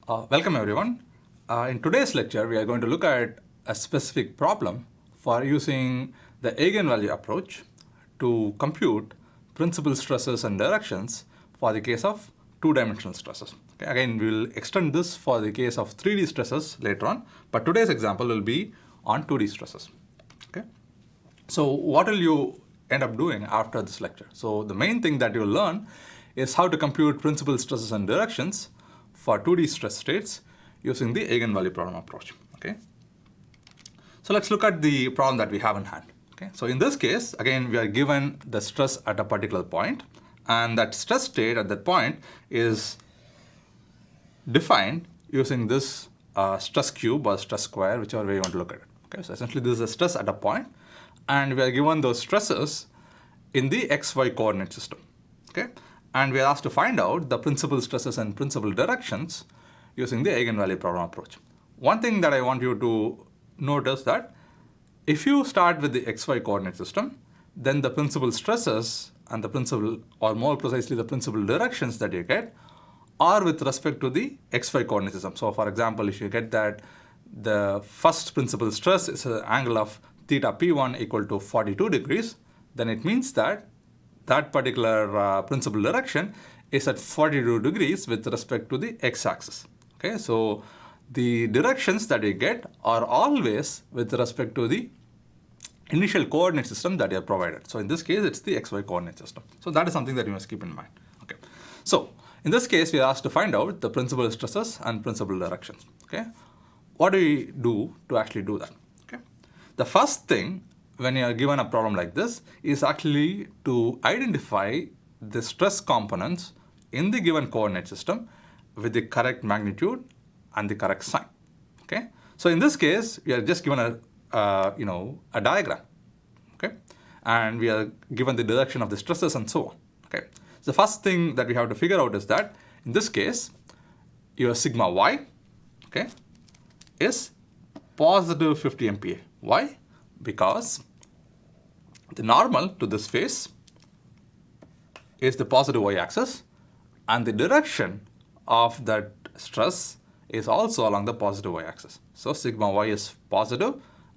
Welcome everyone. In today's lecture, we are going to look at a specific problem for using the eigenvalue approach to compute principal stresses and directions for the case of two-dimensional stresses. Okay, again, we will extend this for the case of 3D stresses later on, but today's example will be on 2D stresses. Okay. So what will you end up doing after this lecture? So the main thing that you will learn is how to compute principal stresses and directions for 2D stress states using the eigenvalue problem approach. Okay. So let's look at the problem that we have in hand. Okay. So in this case, again, we are given the stress at a particular point, and that stress state at that point is defined using this stress cube or stress square, whichever way you want to look at it. Okay. So essentially, this is a stress at a point, and we are given those stresses in the xy coordinate system. Okay. And we are asked to find out the principal stresses and principal directions using the eigenvalue problem approach. One thing that I want you to notice that if you start with the xy coordinate system, then the principal stresses and the principal, or more precisely the principal directions that you get, are with respect to the xy coordinate system. So for example, if you get that the first principal stress is an angle of theta p1 equal to 42 degrees, then it means that that particular principal direction is at 42 degrees with respect to the x-axis. Okay, so the directions that you get are always with respect to the initial coordinate system that you are provided. So in this case, it's the xy coordinate system. So that is something that you must keep in mind. Okay, so in this case, we are asked to find out the principal stresses and principal directions. Okay, what do we do to actually do that? Okay, the first thing when you are given a problem like this is actually to identify the stress components in the given coordinate system with the correct magnitude and the correct sign. Okay, so in this case, we are just given a diagram. Okay, and we are given the direction of the stresses and so on. Okay, so the first thing that we have to figure out is that in this case, your sigma y, okay, is positive 50 MPa. Why? Because the normal to this face is the positive y-axis, and the direction of that stress is also along the positive y-axis. So sigma y is positive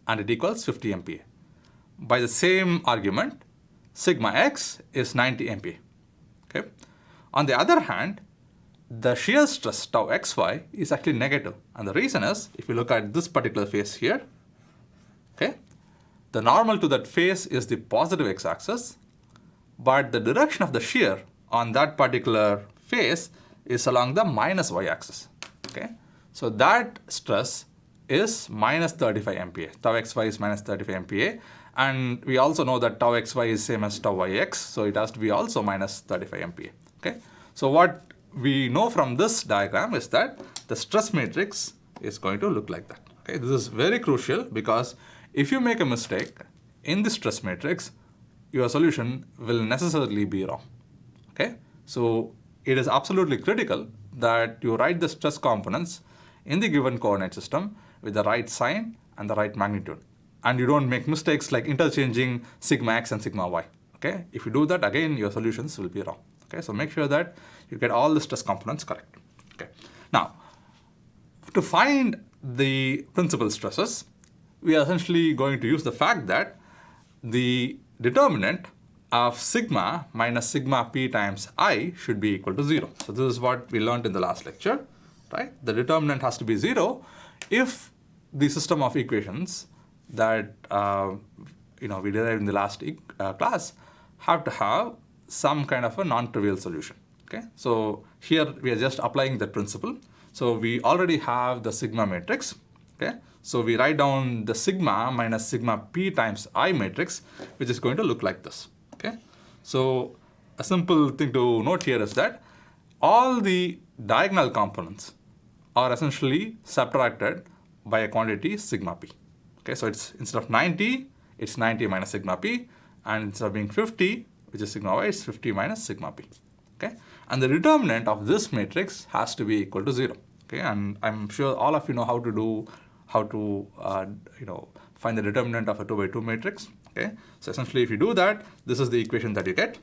and it equals 50 MPa. By the same argument, sigma x is 90 MPa. Okay. On the other hand, the shear stress tau xy is actually negative, and the reason is if you look at this particular face here, okay, the normal to that face is the positive x-axis, but the direction of the shear on that particular face is along the minus y-axis. Okay, so that stress is minus 35 MPa. Tau xy is minus 35 MPa, and we also know that tau xy is same as tau yx, so it has to be also minus 35 MPa. Okay, so what we know from this diagram is that the stress matrix is going to look like that. Okay, this is very crucial because if you make a mistake in the stress matrix, your solution will necessarily be wrong. Okay, so it is absolutely critical that you write the stress components in the given coordinate system with the right sign and the right magnitude, and you don't make mistakes like interchanging sigma x and sigma y. Okay, if you do that, again your solutions will be wrong. Okay, so make sure that you get all the stress components correct. Okay, now to find the principal stresses, we are essentially going to use the fact that the determinant of sigma minus sigma p times I should be equal to 0. So this is what we learned in the last lecture, right? The determinant has to be 0 if the system of equations that we derived in the last class have to have some kind of a non-trivial solution. Okay, so here we are just applying that principle. So we already have the sigma matrix. Okay, so we write down the sigma minus sigma p times I matrix, which is going to look like this. Okay, so a simple thing to note here is that all the diagonal components are essentially subtracted by a quantity sigma p. Okay, so it's instead of 90, it's 90 minus sigma p, and instead of being 50, which is sigma y, it's 50 minus sigma p. Okay, and the determinant of this matrix has to be equal to 0. Okay, and I'm sure all of you know how to find the determinant of a 2 by 2 matrix. Okay, so essentially if you do that, this is the equation that you get.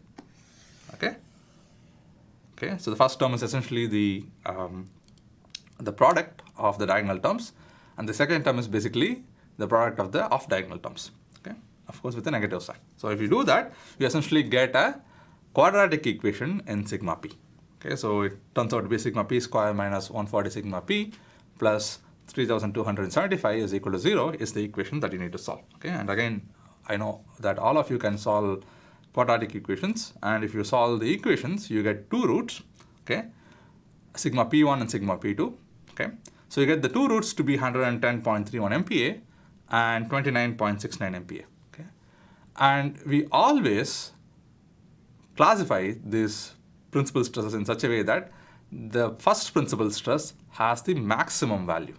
Okay, so the first term is essentially the the product of the diagonal terms, and the second term is basically the product of the off diagonal terms, okay, of course with a negative sign. So if you do that, you essentially get a quadratic equation in sigma p. Okay, so it turns out to be sigma p square minus 140 sigma p plus 3275 is equal to 0 is the equation that you need to solve. Okay, and again, I know that all of you can solve quadratic equations, and if you solve the equations, you get two roots, okay, sigma p1 and sigma p2, okay. So you get the two roots to be 110.31 MPa and 29.69 MPa, okay. And we always classify these principal stresses in such a way that the first principal stress has the maximum value,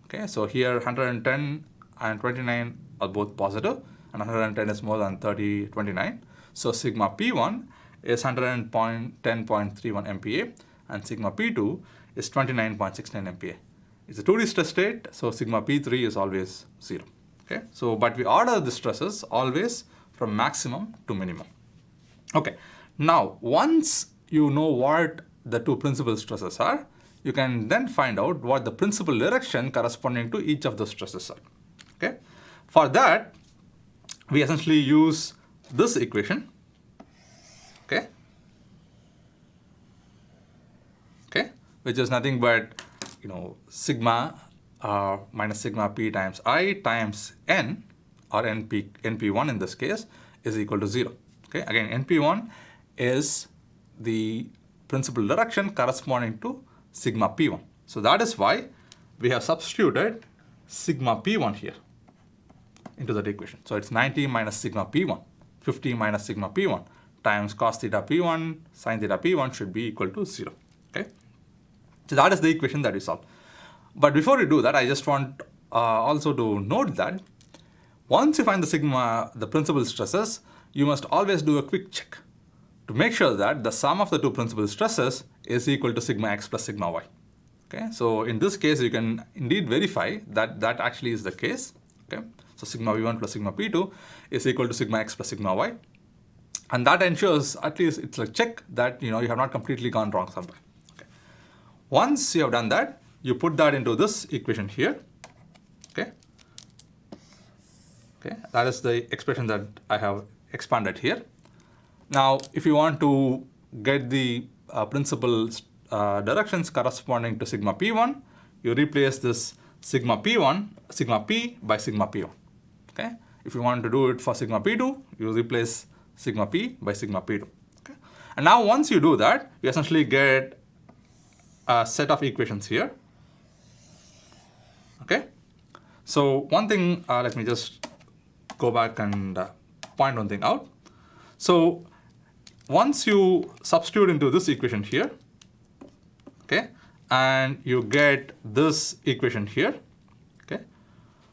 okay. So here 110 and 29 are both positive, and 110 is more than 29. So sigma p1 is 110.31 MPa and sigma p2 is 29.69 MPa. It's a 2D stress state, so sigma p3 is always 0. Okay, so but we order the stresses always from maximum to minimum. Okay, now once you know what the two principal stresses are, you can then find out what the principal direction corresponding to each of those stresses are. Okay, for that we essentially use this equation. Okay, which is nothing but sigma minus sigma p times I times n, or np1 in this case, is equal to 0. Okay, again np1 is the principal direction corresponding to sigma p1. So that is why we have substituted sigma p1 here into that equation. So it's 90 minus sigma p1, 50 minus sigma p1 times cos theta p1 sin theta p1 should be equal to 0. Okay, so that is the equation that we solve. But before we do that, I just want also to note that once you find the principal stresses, you must always do a quick check to make sure that the sum of the two principal stresses is equal to sigma x plus sigma y. Okay, so in this case, you can indeed verify that that actually is the case. Okay, so sigma v1 plus sigma p2 is equal to sigma x plus sigma y, and that ensures at least it's a check that you have not completely gone wrong somewhere. Okay, once you have done that, you put that into this equation here. Okay, that is the expression that I have expanded here. Now, if you want to get the principal directions corresponding to sigma p1, you replace this sigma p by sigma p1. Okay, if you want to do it for sigma p2, you replace sigma p by sigma p2. Okay, and now once you do that, you essentially get a set of equations here. Okay, so one thing, let me just go back and point one thing out. So once you substitute into this equation here, okay, and you get this equation here, okay,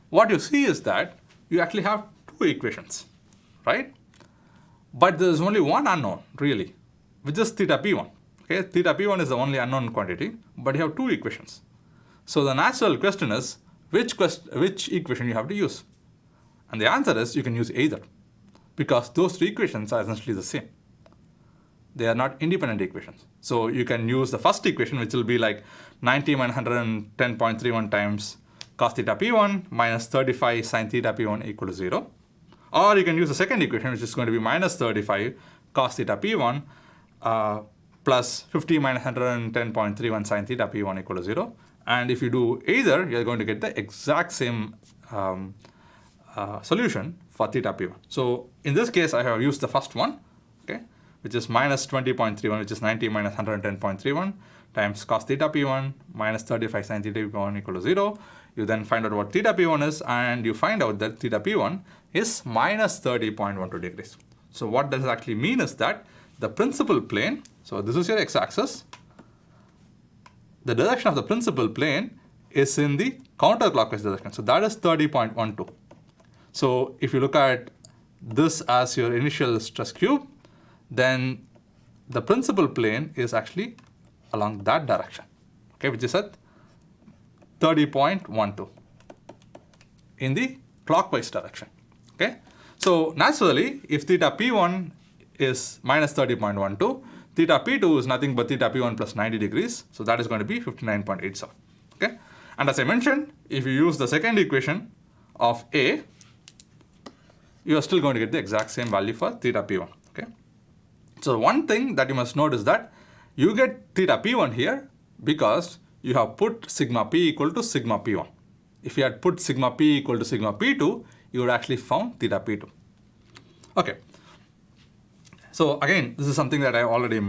what you see is that you actually have two equations, right? But there is only one unknown really, which is theta p1. Okay, theta p1 is the only unknown quantity, but you have two equations. So the natural question is, which equation you have to use? And the answer is you can use either, because those two equations are essentially the same. They are not independent equations. So you can use the first equation, which will be like 90 minus 110.31 times cos theta p1 minus 35 sin theta p1 equal to 0. Or you can use the second equation, which is going to be minus 35 cos theta p1 plus 50 minus 110.31 sin theta p1 equal to 0. And if you do either, you're going to get the exact same solution for theta p1. So in this case, I have used the first one, okay, which is minus 20.31, which is 90 minus 110.31 times cos theta p1 minus 35 sin theta p1 equal to 0. You then find out what theta p1 is, and you find out that theta p1 is minus 30.12 degrees. So what does it actually mean is that the principal plane, so this is your x-axis, the direction of the principal plane is in the counterclockwise direction. So that is 30.12. So if you look at this as your initial stress cube, then the principal plane is actually along that direction, okay, which is at 30.12 in the clockwise direction. Okay, so naturally, if theta p1 is minus 30.12, theta p2 is nothing but theta p1 plus 90 degrees, so that is going to be 59.87. Okay, and as I mentioned, if you use the second equation of A, you are still going to get the exact same value for theta P1. Okay, so one thing that you must note is that you get theta P1 here because you have put sigma P equal to sigma P1. If you had put sigma P equal to sigma P2, you would actually found theta P2. Okay. So again, this is something that I already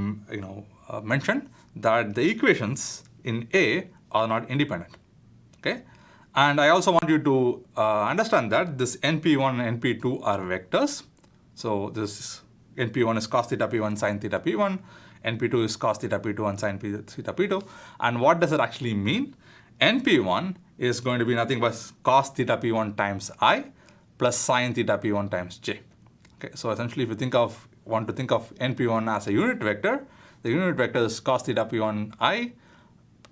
mentioned, that the equations in A are not independent. Okay, and I also want you to understand that this NP1 and NP2 are vectors. So this NP1 is cos theta P1 sin theta P1, NP2 is cos theta P2 and sin theta P2. And what does it actually mean? NP1 is going to be nothing but cos theta P1 times I plus sin theta P1 times J. Okay, so essentially, if you want to think of NP1 as a unit vector, the unit vector is cos theta P1 I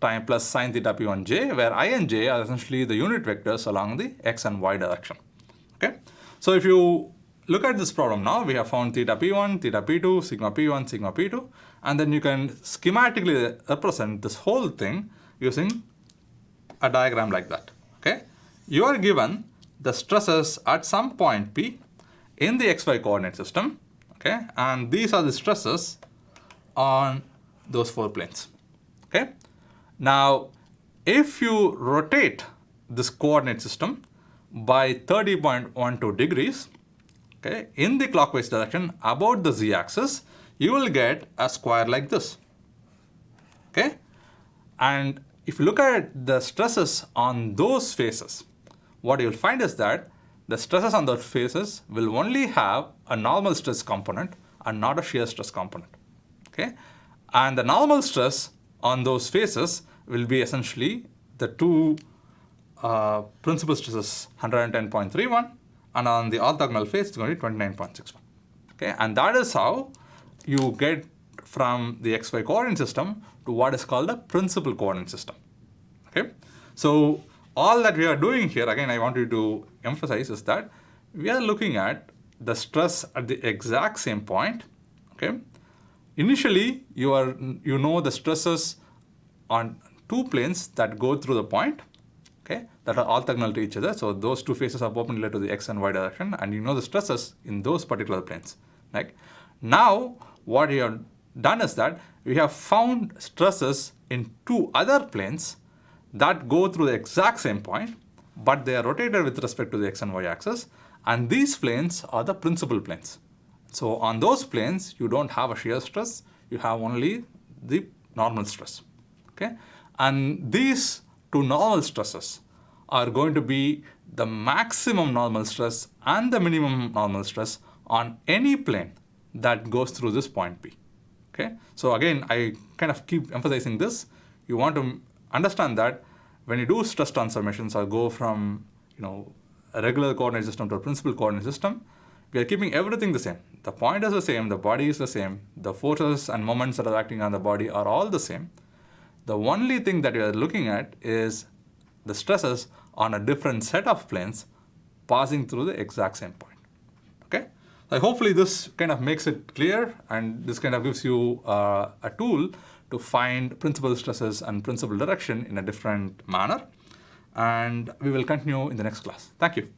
time plus sin theta P1 J, where I and J are essentially the unit vectors along the x and y direction. Okay, so if you look at this problem now, we have found theta P1, theta P2, sigma P1, sigma P2, and then you can schematically represent this whole thing using a diagram like that. Okay, you are given the stresses at some point P in the xy coordinate system. Okay, and these are the stresses on those 4 planes. Okay, now if you rotate this coordinate system by 30.12 degrees, okay, in the clockwise direction about the z-axis, you will get a square like this. Okay, and if you look at the stresses on those faces, what you will find is that the stresses on those faces will only have a normal stress component and not a shear stress component. Okay, and the normal stress on those faces will be essentially the two principal stresses, 110.31, and on the orthogonal face it's going to be 29.61. Okay, and that is how you get from the xy coordinate system to what is called a principal coordinate system. Okay, so all that we are doing here, again I want you to emphasize, is that we are looking at the stress at the exact same point. Okay, initially you know the stresses on 2 planes that go through the point, okay, that are orthogonal to each other. So those 2 faces are perpendicular to the x and y direction, and you know the stresses in those particular planes. Like now, what we have done is that we have found stresses in 2 other planes that go through the exact same point, but they are rotated with respect to the x and y axis, and these planes are the principal planes. So on those planes, you don't have a shear stress, you have only the normal stress. Okay, and these 2 normal stresses are going to be the maximum normal stress and the minimum normal stress on any plane that goes through this point P. Okay, so again, I kind of keep emphasizing this. You want to understand that when you do stress transformations or go from a regular coordinate system to a principal coordinate system, we are keeping everything the same. The point is the same, the body is the same, the forces and moments that are acting on the body are all the same. The only thing that we are looking at is the stresses on a different set of planes passing through the exact same point. Okay, so hopefully this kind of makes it clear, and this kind of gives you a tool to find principal stresses and principal direction in a different manner. And we will continue in the next class. Thank you.